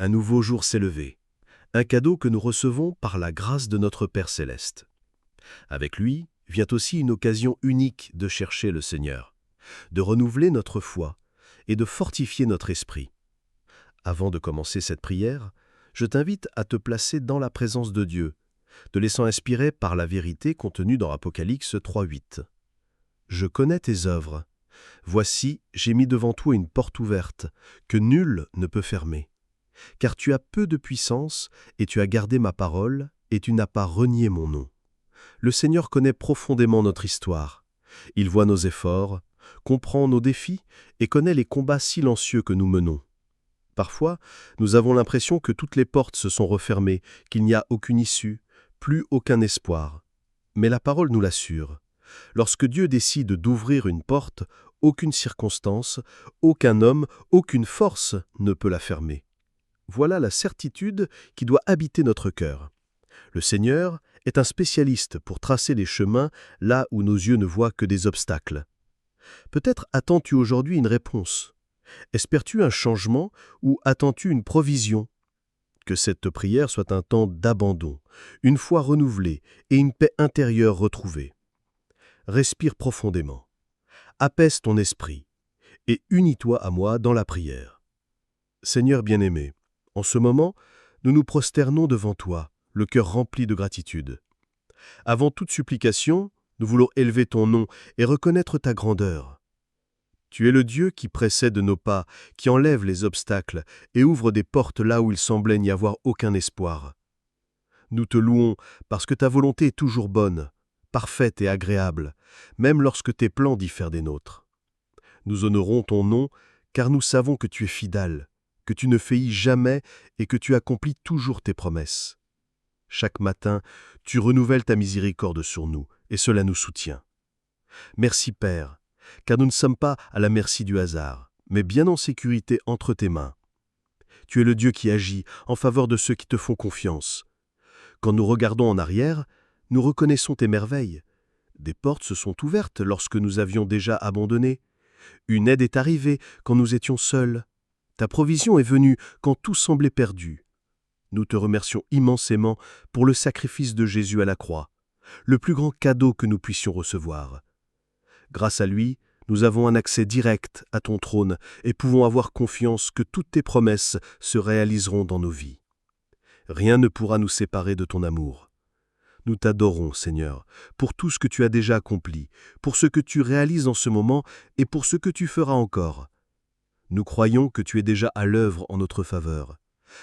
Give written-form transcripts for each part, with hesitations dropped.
Un nouveau jour s'est levé, un cadeau que nous recevons par la grâce de notre Père céleste. Avec lui vient aussi une occasion unique de chercher le Seigneur, de renouveler notre foi et de fortifier notre esprit. Avant de commencer cette prière, je t'invite à te placer dans la présence de Dieu, te laissant inspirer par la vérité contenue dans Apocalypse 3:8. Je connais tes œuvres. Voici, j'ai mis devant toi une porte ouverte, que nul ne peut fermer. Car tu as peu de puissance, et tu as gardé ma parole, et tu n'as pas renié mon nom. Le Seigneur connaît profondément notre histoire. Il voit nos efforts, comprend nos défis, et connaît les combats silencieux que nous menons. Parfois, nous avons l'impression que toutes les portes se sont refermées, qu'il n'y a aucune issue, plus aucun espoir. Mais la parole nous l'assure. Lorsque Dieu décide d'ouvrir une porte, aucune circonstance, aucun homme, aucune force ne peut la fermer. Voilà la certitude qui doit habiter notre cœur. Le Seigneur est un spécialiste pour tracer les chemins là où nos yeux ne voient que des obstacles. Peut-être attends-tu aujourd'hui une réponse. Espères-tu un changement ou attends-tu une provision? Que cette prière soit un temps d'abandon, une foi renouvelée et une paix intérieure retrouvée. Respire profondément, apaise ton esprit et unis-toi à moi dans la prière. Seigneur bien-aimé, en ce moment, nous nous prosternons devant toi, le cœur rempli de gratitude. Avant toute supplication, nous voulons élever ton nom et reconnaître ta grandeur. Tu es le Dieu qui précède nos pas, qui enlève les obstacles et ouvre des portes là où il semblait n'y avoir aucun espoir. Nous te louons parce que ta volonté est toujours bonne, parfaite et agréable, même lorsque tes plans diffèrent des nôtres. Nous honorons ton nom car nous savons que tu es fidèle, que tu ne faillis jamais et que tu accomplis toujours tes promesses. Chaque matin, tu renouvelles ta miséricorde sur nous et cela nous soutient. Merci Père, car nous ne sommes pas à la merci du hasard, mais bien en sécurité entre tes mains. Tu es le Dieu qui agit en faveur de ceux qui te font confiance. Quand nous regardons en arrière, nous reconnaissons tes merveilles. Des portes se sont ouvertes lorsque nous avions déjà abandonné. Une aide est arrivée quand nous étions seuls. Ta provision est venue quand tout semblait perdu. Nous te remercions immensément pour le sacrifice de Jésus à la croix, le plus grand cadeau que nous puissions recevoir. Grâce à lui, nous avons un accès direct à ton trône et pouvons avoir confiance que toutes tes promesses se réaliseront dans nos vies. Rien ne pourra nous séparer de ton amour. Nous t'adorons, Seigneur, pour tout ce que tu as déjà accompli, pour ce que tu réalises en ce moment et pour ce que tu feras encore. Nous croyons que tu es déjà à l'œuvre en notre faveur,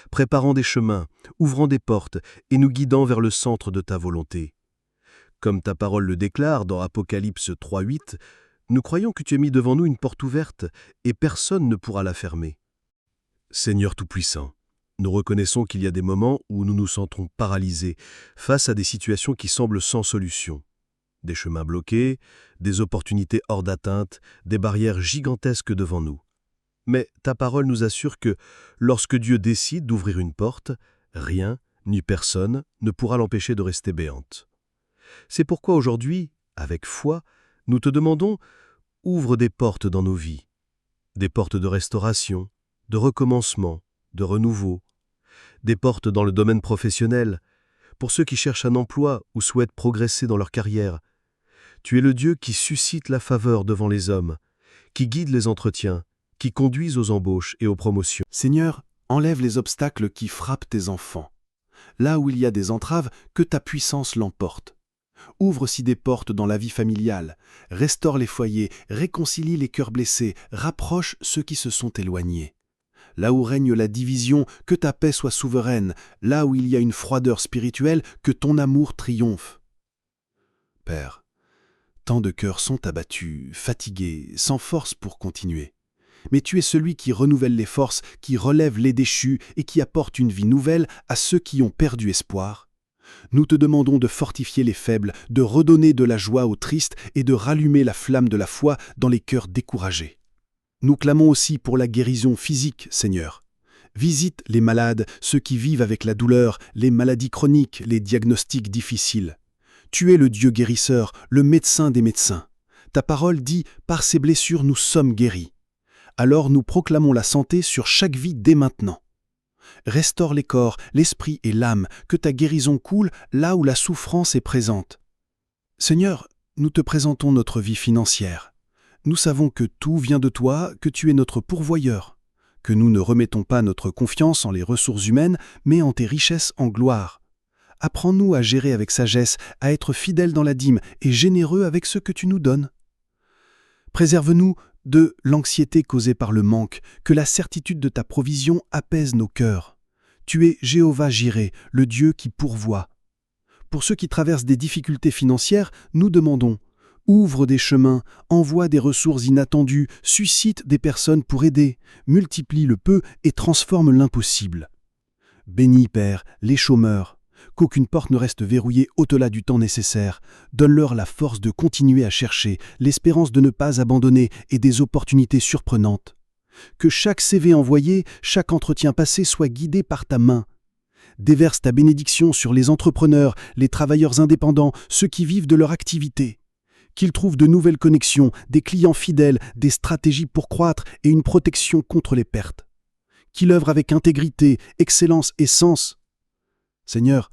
préparant des chemins, ouvrant des portes et nous guidant vers le centre de ta volonté. Comme ta parole le déclare dans Apocalypse 3:8, nous croyons que tu as mis devant nous une porte ouverte et personne ne pourra la fermer. Seigneur Tout-Puissant, nous reconnaissons qu'il y a des moments où nous nous sentons paralysés face à des situations qui semblent sans solution. Des chemins bloqués, des opportunités hors d'atteinte, des barrières gigantesques devant nous. Mais ta parole nous assure que lorsque Dieu décide d'ouvrir une porte, rien ni personne ne pourra l'empêcher de rester béante. C'est pourquoi aujourd'hui, avec foi, nous te demandons, ouvre des portes dans nos vies, des portes de restauration, de recommencement, de renouveau, des portes dans le domaine professionnel, pour ceux qui cherchent un emploi ou souhaitent progresser dans leur carrière. Tu es le Dieu qui suscite la faveur devant les hommes, qui guide les entretiens, qui conduisent aux embauches et aux promotions. Seigneur, enlève les obstacles qui frappent tes enfants. Là où il y a des entraves, que ta puissance l'emporte. Ouvre aussi des portes dans la vie familiale, restaure les foyers, réconcilie les cœurs blessés, rapproche ceux qui se sont éloignés. Là où règne la division, que ta paix soit souveraine, là où il y a une froideur spirituelle, que ton amour triomphe. Père, tant de cœurs sont abattus, fatigués, sans force pour continuer. Mais tu es celui qui renouvelle les forces, qui relève les déchus et qui apporte une vie nouvelle à ceux qui ont perdu espoir. Nous te demandons de fortifier les faibles, de redonner de la joie aux tristes et de rallumer la flamme de la foi dans les cœurs découragés. Nous clamons aussi pour la guérison physique, Seigneur. Visite les malades, ceux qui vivent avec la douleur, les maladies chroniques, les diagnostics difficiles. Tu es le Dieu guérisseur, le médecin des médecins. Ta parole dit « Par ces blessures, nous sommes guéris ». Alors nous proclamons la santé sur chaque vie dès maintenant. Restaure les corps, l'esprit et l'âme, que ta guérison coule là où la souffrance est présente. Seigneur, nous te présentons notre vie financière. Nous savons que tout vient de toi, que tu es notre pourvoyeur, que nous ne remettons pas notre confiance en les ressources humaines, mais en tes richesses en gloire. Apprends-nous à gérer avec sagesse, à être fidèles dans la dîme et généreux avec ce que tu nous donnes. Préserve-nous de l'anxiété causée par le manque, que la certitude de ta provision apaise nos cœurs. Tu es Jéhovah Jireh, le Dieu qui pourvoit. Pour ceux qui traversent des difficultés financières, nous demandons: ouvre des chemins, envoie des ressources inattendues, suscite des personnes pour aider, multiplie le peu et transforme l'impossible. Bénis, Père, les chômeurs, qu'aucune porte ne reste verrouillée au-delà du temps nécessaire. Donne-leur la force de continuer à chercher, l'espérance de ne pas abandonner et des opportunités surprenantes. Que chaque CV envoyé, chaque entretien passé soit guidé par ta main. Déverse ta bénédiction sur les entrepreneurs, les travailleurs indépendants, ceux qui vivent de leur activité. Qu'ils trouvent de nouvelles connexions, des clients fidèles, des stratégies pour croître et une protection contre les pertes. Qu'il œuvre avec intégrité, excellence et sens. Seigneur,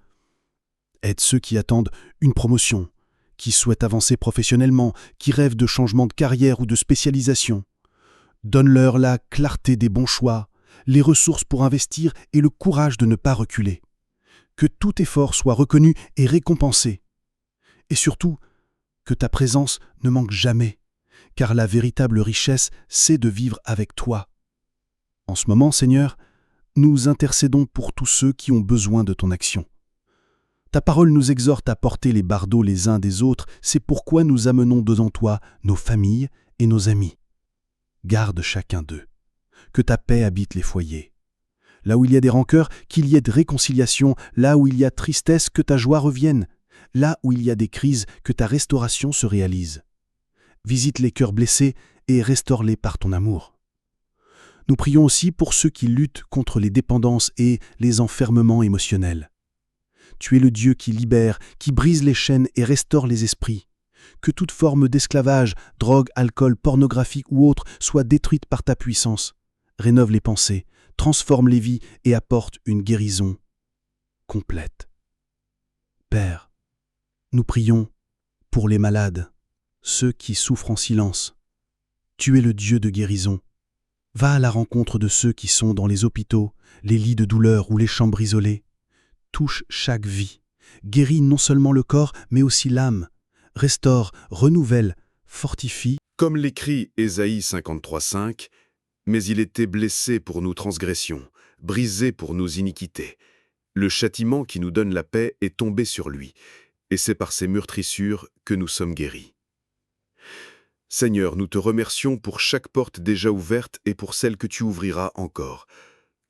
aide ceux qui attendent une promotion, qui souhaitent avancer professionnellement, qui rêvent de changement de carrière ou de spécialisation. Donne-leur la clarté des bons choix, les ressources pour investir et le courage de ne pas reculer. Que tout effort soit reconnu et récompensé. Et surtout, que ta présence ne manque jamais, car la véritable richesse, c'est de vivre avec toi. En ce moment, Seigneur, nous intercédons pour tous ceux qui ont besoin de ton action. Ta parole nous exhorte à porter les bardeaux les uns des autres, c'est pourquoi nous amenons devant toi nos familles et nos amis. Garde chacun d'eux. Que ta paix habite les foyers. Là où il y a des rancœurs, qu'il y ait de réconciliation. Là où il y a tristesse, que ta joie revienne. Là où il y a des crises, que ta restauration se réalise. Visite les cœurs blessés et restaure-les par ton amour. Nous prions aussi pour ceux qui luttent contre les dépendances et les enfermements émotionnels. Tu es le Dieu qui libère, qui brise les chaînes et restaure les esprits. Que toute forme d'esclavage, drogue, alcool, pornographie ou autre soit détruite par ta puissance. Rénove les pensées, transforme les vies et apporte une guérison complète. Père, nous prions pour les malades, ceux qui souffrent en silence. Tu es le Dieu de guérison. Va à la rencontre de ceux qui sont dans les hôpitaux, les lits de douleur ou les chambres isolées. Touche chaque vie. Guéris non seulement le corps, mais aussi l'âme. Restaure, renouvelle, fortifie. Comme l'écrit Ésaïe 53,5, « Mais il était blessé pour nos transgressions, brisé pour nos iniquités. Le châtiment qui nous donne la paix est tombé sur lui, et c'est par ses meurtrissures que nous sommes guéris. » Seigneur, nous te remercions pour chaque porte déjà ouverte et pour celle que tu ouvriras encore.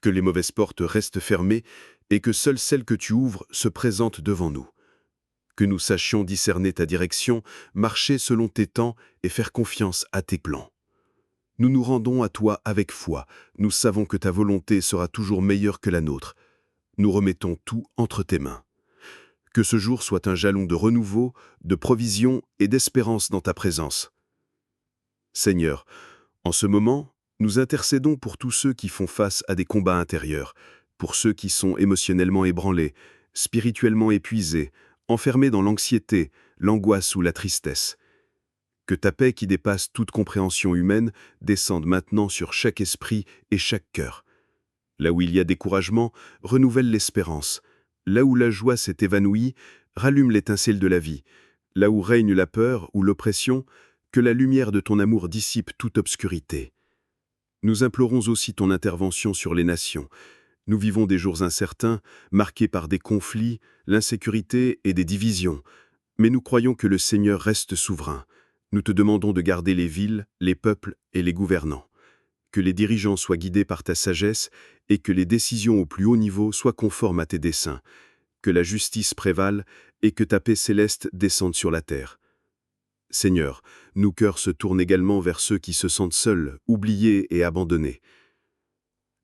Que les mauvaises portes restent fermées et que seule celle que tu ouvres se présente devant nous. Que nous sachions discerner ta direction, marcher selon tes temps et faire confiance à tes plans. Nous nous rendons à toi avec foi. Nous savons que ta volonté sera toujours meilleure que la nôtre. Nous remettons tout entre tes mains. Que ce jour soit un jalon de renouveau, de provision et d'espérance dans ta présence. Seigneur, en ce moment, nous intercédons pour tous ceux qui font face à des combats intérieurs, pour ceux qui sont émotionnellement ébranlés, spirituellement épuisés, enfermés dans l'anxiété, l'angoisse ou la tristesse. Que ta paix qui dépasse toute compréhension humaine descende maintenant sur chaque esprit et chaque cœur. Là où il y a découragement, renouvelle l'espérance. Là où la joie s'est évanouie, rallume l'étincelle de la vie. Là où règne la peur ou l'oppression, que la lumière de ton amour dissipe toute obscurité. Nous implorons aussi ton intervention sur les nations. Nous vivons des jours incertains, marqués par des conflits, l'insécurité et des divisions. Mais nous croyons que le Seigneur reste souverain. Nous te demandons de garder les villes, les peuples et les gouvernants. Que les dirigeants soient guidés par ta sagesse et que les décisions au plus haut niveau soient conformes à tes desseins. Que la justice prévale et que ta paix céleste descende sur la terre. Seigneur, nos cœurs se tournent également vers ceux qui se sentent seuls, oubliés et abandonnés.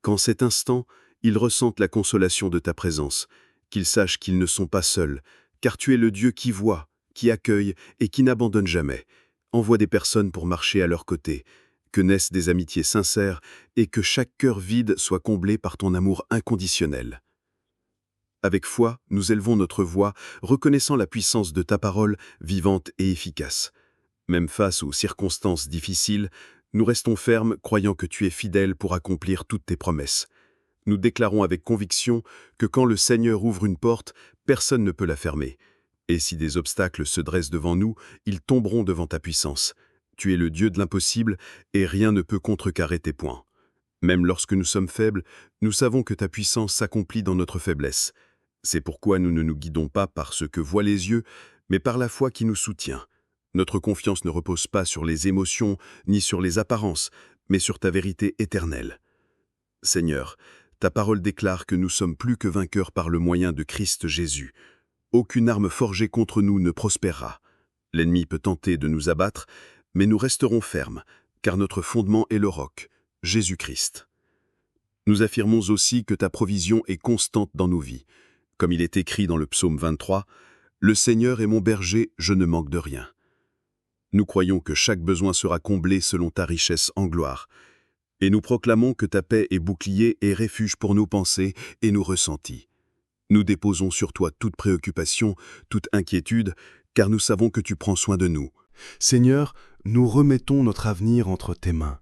Qu'en cet instant, ils ressentent la consolation de ta présence, qu'ils sachent qu'ils ne sont pas seuls, car tu es le Dieu qui voit, qui accueille et qui n'abandonne jamais. Envoie des personnes pour marcher à leur côté. que naissent des amitiés sincères et que chaque cœur vide soit comblé par ton amour inconditionnel. Avec foi, nous élevons notre voix, reconnaissant la puissance de ta parole vivante et efficace. Même face aux circonstances difficiles, nous restons fermes, croyant que tu es fidèle pour accomplir toutes tes promesses. Nous déclarons avec conviction que quand le Seigneur ouvre une porte, personne ne peut la fermer. Et si des obstacles se dressent devant nous, ils tomberont devant ta puissance. Tu es le Dieu de l'impossible et rien ne peut contrecarrer tes points. Même lorsque nous sommes faibles, nous savons que ta puissance s'accomplit dans notre faiblesse. C'est pourquoi nous ne nous guidons pas par ce que voient les yeux, mais par la foi qui nous soutient. Notre confiance ne repose pas sur les émotions ni sur les apparences, mais sur ta vérité éternelle. Seigneur, ta parole déclare que nous sommes plus que vainqueurs par le moyen de Christ Jésus. Aucune arme forgée contre nous ne prospérera. L'ennemi peut tenter de nous abattre, mais nous resterons fermes, car notre fondement est le roc, Jésus-Christ. Nous affirmons aussi que ta provision est constante dans nos vies. Comme il est écrit dans le psaume 23, « Le Seigneur est mon berger, je ne manque de rien ». Nous croyons que chaque besoin sera comblé selon ta richesse en gloire. Et nous proclamons que ta paix est bouclier et refuge pour nos pensées et nos ressentis. Nous déposons sur toi toute préoccupation, toute inquiétude, car nous savons que tu prends soin de nous. Seigneur, nous remettons notre avenir entre tes mains.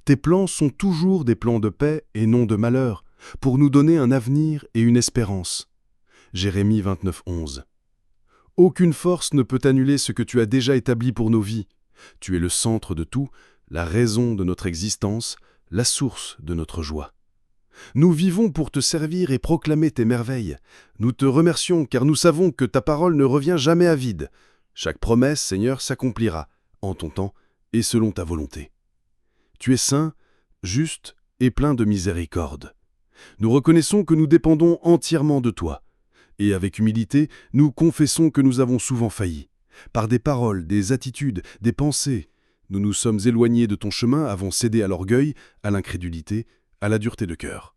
Tes plans sont toujours des plans de paix et non de malheur, pour nous donner un avenir et une espérance. Jérémie 29, 11. Aucune force ne peut annuler ce que tu as déjà établi pour nos vies. Tu es le centre de tout, la raison de notre existence, la source de notre joie. Nous vivons pour te servir et proclamer tes merveilles. Nous te remercions car nous savons que ta parole ne revient jamais à vide. Chaque promesse, Seigneur, s'accomplira en ton temps et selon ta volonté. Tu es saint, juste et plein de miséricorde. Nous reconnaissons que nous dépendons entièrement de toi. Et avec humilité, nous confessons que nous avons souvent failli. Par des paroles, des attitudes, des pensées, nous nous sommes éloignés de ton chemin, avons cédé à l'orgueil, à l'incrédulité, à la dureté de cœur.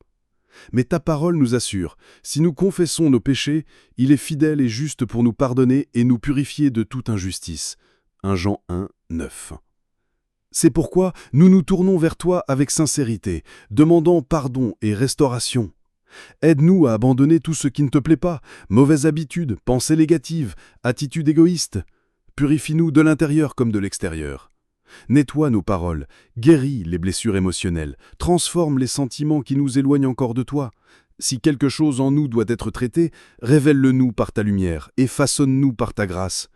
Mais ta parole nous assure, si nous confessons nos péchés, il est fidèle et juste pour nous pardonner et nous purifier de toute injustice. 1 Jean 1, 9. C'est pourquoi nous nous tournons vers toi avec sincérité, demandant pardon et restauration. Aide-nous à abandonner tout ce qui ne te plaît pas, mauvaises habitudes, pensées négatives, attitudes égoïstes. Purifie-nous de l'intérieur comme de l'extérieur. Nettoie nos paroles, guéris les blessures émotionnelles, transforme les sentiments qui nous éloignent encore de toi. Si quelque chose en nous doit être traité, révèle-le-nous par ta lumière et façonne-nous par ta grâce.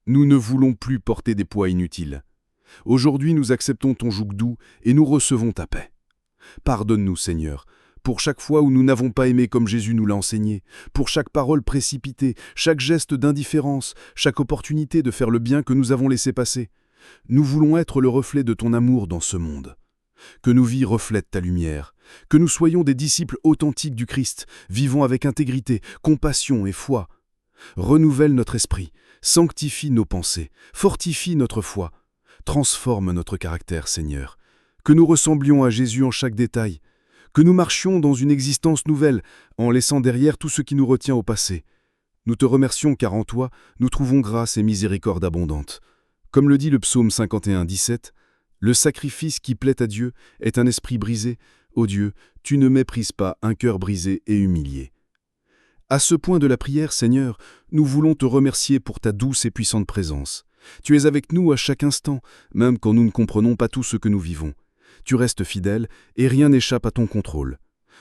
Nous ne voulons plus porter des poids inutiles. Aujourd'hui, nous acceptons ton joug doux et nous recevons ta paix. Pardonne-nous, Seigneur, pour chaque fois où nous n'avons pas aimé comme Jésus nous l'a enseigné, pour chaque parole précipitée, chaque geste d'indifférence, chaque opportunité de faire le bien que nous avons laissé passer. Nous voulons être le reflet de ton amour dans ce monde. Que nos vies reflètent ta lumière, que nous soyons des disciples authentiques du Christ, vivant avec intégrité, compassion et foi. Renouvelle notre esprit, sanctifie nos pensées, fortifie notre foi, transforme notre caractère, Seigneur. Que nous ressemblions à Jésus en chaque détail, que nous marchions dans une existence nouvelle, en laissant derrière tout ce qui nous retient au passé. Nous te remercions car en toi, nous trouvons grâce et miséricorde abondante. Comme le dit le psaume 51, 17, « Le sacrifice qui plaît à Dieu est un esprit brisé. Ô Dieu, tu ne méprises pas un cœur brisé et humilié. » À ce point de la prière, Seigneur, nous voulons te remercier pour ta douce et puissante présence. Tu es avec nous à chaque instant, même quand nous ne comprenons pas tout ce que nous vivons. Tu restes fidèle et rien n'échappe à ton contrôle.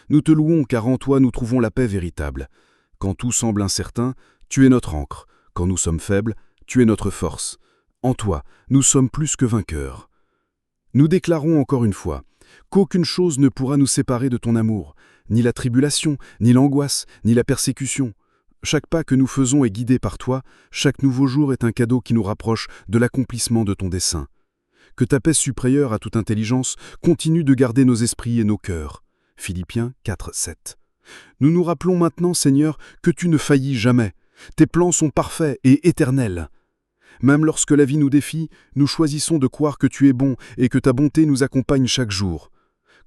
Nous te louons car en toi nous trouvons la paix véritable. Quand tout semble incertain, tu es notre ancre. Quand nous sommes faibles, tu es notre force. En toi, nous sommes plus que vainqueurs. Nous déclarons encore une fois qu'aucune chose ne pourra nous séparer de ton amour, ni la tribulation, ni l'angoisse, ni la persécution. Chaque pas que nous faisons est guidé par toi, chaque nouveau jour est un cadeau qui nous rapproche de l'accomplissement de ton dessein. Que ta paix supérieure à toute intelligence continue de garder nos esprits et nos cœurs. Philippiens 4, 7. Nous nous rappelons maintenant, Seigneur, que tu ne faillis jamais. Tes plans sont parfaits et éternels. Même lorsque la vie nous défie, nous choisissons de croire que tu es bon et que ta bonté nous accompagne chaque jour.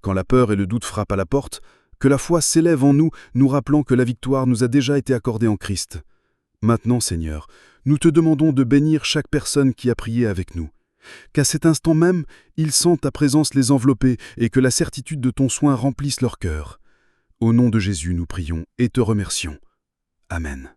Quand la peur et le doute frappent à la porte, que la foi s'élève en nous, nous rappelant que la victoire nous a déjà été accordée en Christ. Maintenant, Seigneur, nous te demandons de bénir chaque personne qui a prié avec nous. Qu'à cet instant même, ils sentent ta présence les envelopper et que la certitude de ton soin remplisse leur cœur. Au nom de Jésus, nous prions et te remercions. Amen.